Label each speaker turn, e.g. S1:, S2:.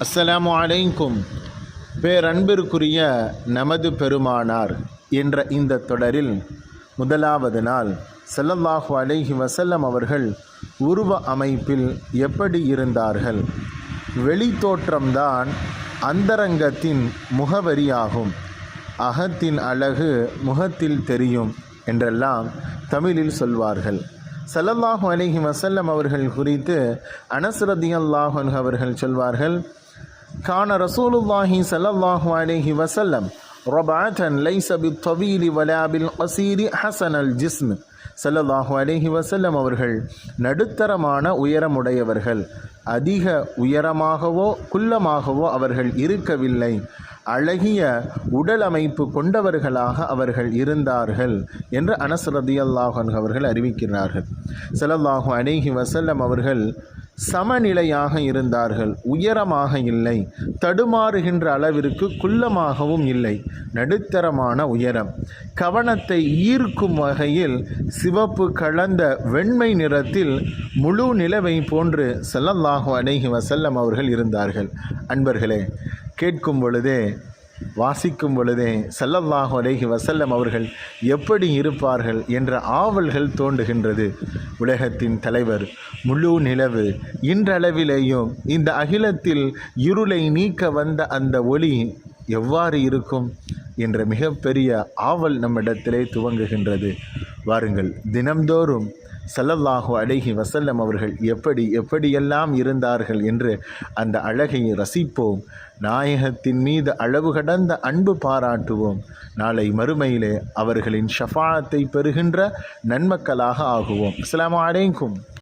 S1: அஸ்ஸலாமு அலைக்கும். பேரன்பிற்குரிய நமது பெருமானார் என்ற இந்த தொடரில் முதலாவது நாள் ஸல்லல்லாஹு அலைஹி வஸல்லம் அவர்கள் உருவ அமைப்பில் எப்படி இருந்தார்கள்? வெளித்தோற்றம்தான் அந்தரங்கத்தின் முகவரியாகும். அகத்தின் அழகு முகத்தில் தெரியும் என்றெல்லாம் தமிழில் சொல்வார்கள். ஸல்லல்லாஹு அலைஹி வஸல்லம் அவர்கள் குறித்து அனஸ் ரலியல்லாஹு அன்ஹு அவர்கள் சொல்வார்கள், கான ரசூலுல்லாஹி ஸல்லல்லாஹு அலைஹி வஸல்லம் ரபஅத்தன் லைஸ பித்தவீலி வலா பில் கஸீரி ஹஸனல் ஜிஸ்ம். ஸல்லல்லாஹு அலைஹி வஸல்லம் அவர்கள் நடுத்தரமான உயரமுடையவர்கள். அதிக உயரமாகவோ குள்ளமாகவோ அவர்கள் இருக்கவில்லை. அழகிய உடல் அமைப்பு கொண்டவர்களாக அவர்கள் இருந்தார்கள் என்று அனஸ் ரலியல்லாஹு அன்ஹு அவர்கள் அறிவிக்கிறார்கள். ஸல்லல்லாஹு அலைஹி வஸல்லம் அவர்கள் சமநிலையாக இருந்தார்கள். உயரமாக இல்லை, தடுமாறுகின்ற அளவிற்கு குள்ளமாகவும் இல்லை, நடுத்தரமான உயரம். கவனத்தை ஈர்க்கும் வகையில் சிவப்பு கலந்த வெண்மை நிறத்தில் முழு நிலவை போன்று ஸல்லல்லாஹு அலைஹி வஸல்லம் அவர்கள் இருந்தார்கள். அன்பர்களே, கேட்கும் பொழுதே வாசிக்கும் பொழுதே ஸல்லல்லாஹு அலைஹி வஸல்லம் அவர்கள் எப்படி இருப்பார்கள் என்ற ஆவல்கள் தோன்றுகின்றது. உலகத்தின் தலைவர், முழு நிலவு, இன்றளவிலேயும் இந்த அகிலத்தில் இருளை நீக்க வந்த அந்த ஒளி எவ்வாறு இருக்கும் என்ற மிகப்பெரிய ஆவல் நம்மிடத்திலே துவங்குகின்றது. வாருங்கள், தினம்தோறும் ஸல்லல்லாஹு அலைஹி வஸல்லம் அவர்கள் எப்படியெல்லாம் இருந்தார்கள் என்று அந்த அழகை ரசிப்போம். நாயகத்தின் மீது அளவு கடந்த அன்பு பாராட்டுவோம். நாளை மறுமையிலே அவர்களின் ஷஃபாஅத்தை பெறுகின்ற நன்மக்களாக ஆகுவோம். அஸ்ஸலாமு அலைக்கும்.